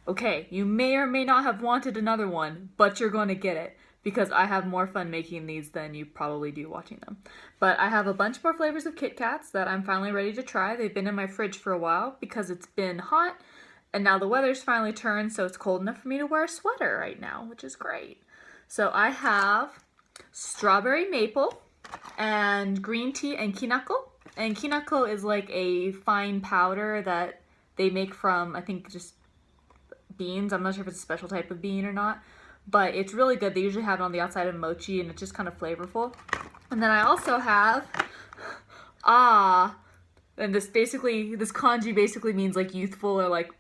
Okay, you may or may not have wanted another one, but you're going to get it because I have more fun making these than you probably do watching them. But I have a bunch more flavors of Kit Kats that I'm finally ready to try. They've been in my fridge for a while because it's been hot and now the weather's finally turned, so it's cold enough for me to wear a sweater right now, which is great. So I have strawberry maple and green tea and kinako. And kinako is like a fine powder that they make from, I think, just beans. I'm not sure if it's a special type of bean or not, but it's really good. They usually have it on the outside of mochi and it's just kind of flavorful. And then I also have and this kanji basically means like youthful, or like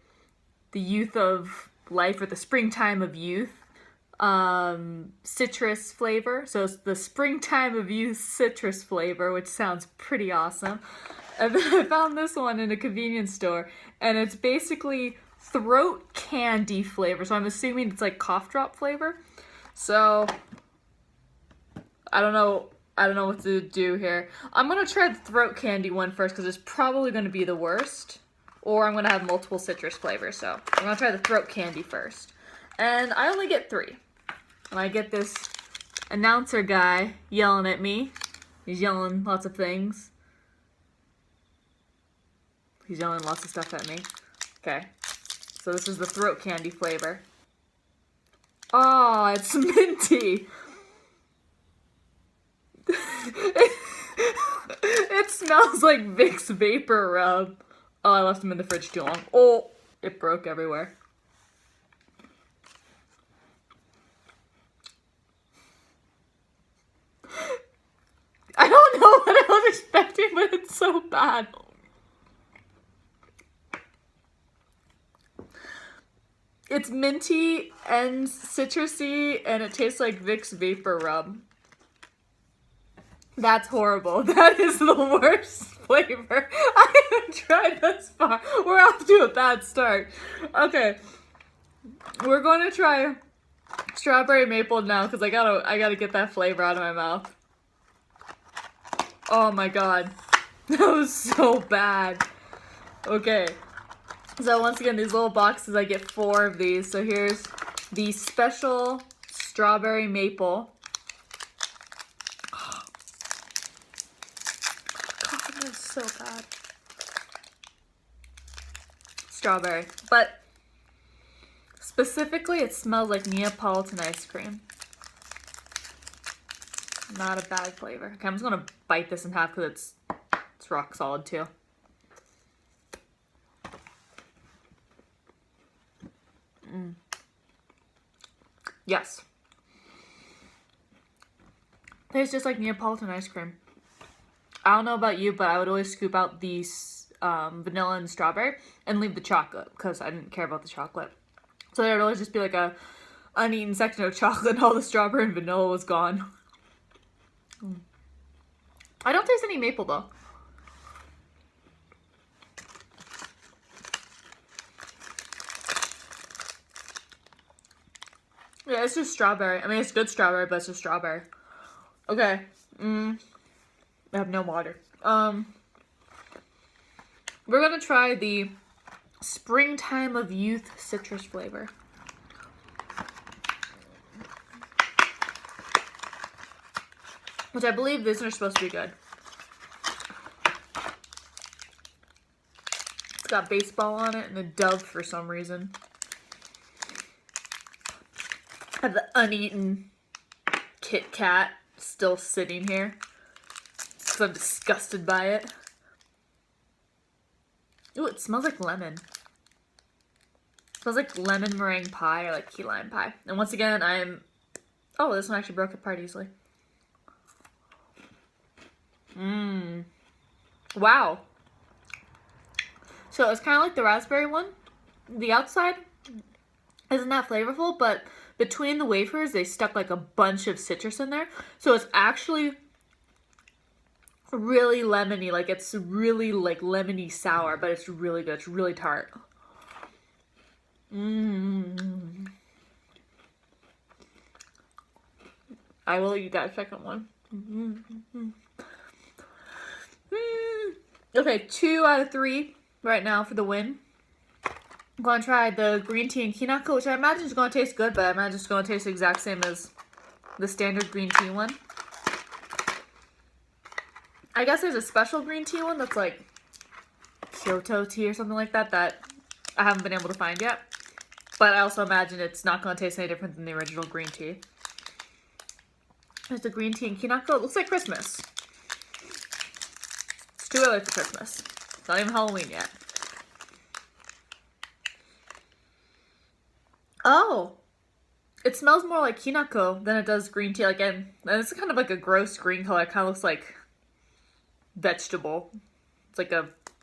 the youth of life, or the springtime of youth. Citrus flavor. So it's the springtime of youth citrus flavor, which sounds pretty awesome. And then I found this one in a convenience store, and it's basically throat candy flavor. So I'm assuming it's like cough drop flavor. So I don't know what to do here. I'm gonna try the throat candy one first because it's probably gonna be the worst. Or I'm gonna have multiple citrus flavors. So I'm gonna try the throat candy first. And I only get 3. And I get this announcer guy yelling at me. He's yelling lots of things. He's yelling lots of stuff at me. Okay. So this is the throat candy flavor. Oh, it's minty. It smells like Vicks Vapor Rub. Oh, I left them in the fridge too long. Oh, it broke everywhere. I don't know what I was expecting, but it's so bad. It's minty and citrusy, and it tastes like Vicks Vapor Rub. That's horrible. That is the worst flavor I have tried thus far. We're off to a bad start. Okay, we're going to try strawberry maple now because I gotta get that flavor out of my mouth. Oh my god, that was so bad. Okay, so once again, these little boxes, I get 4 of these. So here's the special strawberry maple. Oh, god, that is so bad. Strawberry, but specifically it smells like Neapolitan ice cream. Not a bad flavor. Okay, I'm just gonna bite this in half because it's rock solid too. Yes. Tastes just like Neapolitan ice cream. I don't know about you, but I would always scoop out these vanilla and strawberry and leave the chocolate because I didn't care about the chocolate. So there would always just be like a uneaten section of chocolate and all the strawberry and vanilla was gone. I don't taste any maple though. Yeah, it's just strawberry. I mean, it's good strawberry, but it's just strawberry. Okay. I have no water. We're gonna try the springtime of youth citrus flavor. Which I believe these are supposed to be good. It's got baseball on it and a dove for some reason. I have the uneaten Kit Kat still sitting here because I'm disgusted by it. Ooh, it smells like lemon. It smells like lemon meringue pie or like key lime pie. And once again, oh, this one actually broke apart easily. Wow. So it's kind of like the raspberry one. The outside isn't that flavorful, but between the wafers, they stuck like a bunch of citrus in there. So it's actually really lemony. Like it's really like lemony sour, but it's really good. It's really tart. I will eat that second one. Okay, 2 out of 3 right now for the win. going to try the green tea and kinako, which I imagine is going to taste good, but I imagine it's going to taste the exact same as the standard green tea one. I guess there's a special green tea one that's like Kyoto tea or something like that that I haven't been able to find yet. But I also imagine it's not going to taste any different than the original green tea. There's the green tea and kinako. It looks like Christmas. It's too early for Christmas. It's not even Halloween yet. Oh! It smells more like kinako than it does green tea. Like, and it's kind of like a gross green color. It kind of looks like vegetable. It's like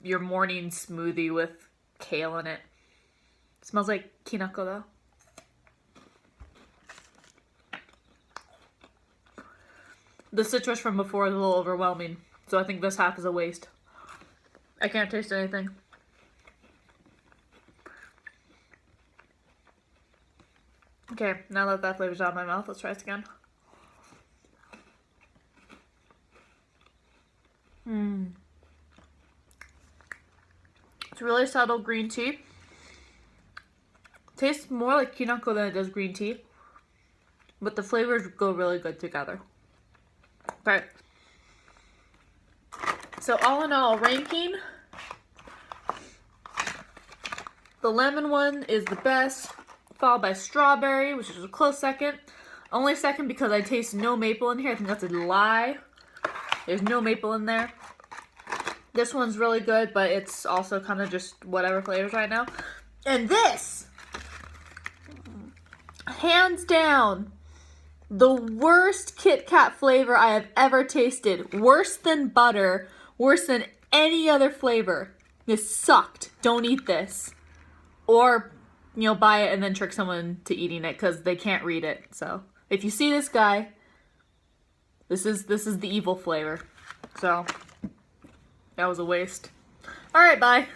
your morning smoothie with kale in it. It smells like kinako though. The citrus from before is a little overwhelming, so I think this half is a waste. I can't taste anything. Okay, now that that flavor's out of my mouth, let's try this again. It's really subtle green tea. Tastes more like kinako than it does green tea, but the flavors go really good together. Okay. So all in all, ranking, the lemon one is the best, followed by strawberry, which is a close second. Only second because I taste no maple in here. I think that's a lie. There's no maple in there. This one's really good, but it's also kind of just whatever flavors right now. And this, hands down, the worst Kit Kat flavor I have ever tasted. Worse than butter. Worse than any other flavor. This sucked. Don't eat this. Or, you know, buy it and then trick someone to eating it because they can't read it. So, if you see this guy, this is the evil flavor. So, that was a waste. Alright, bye.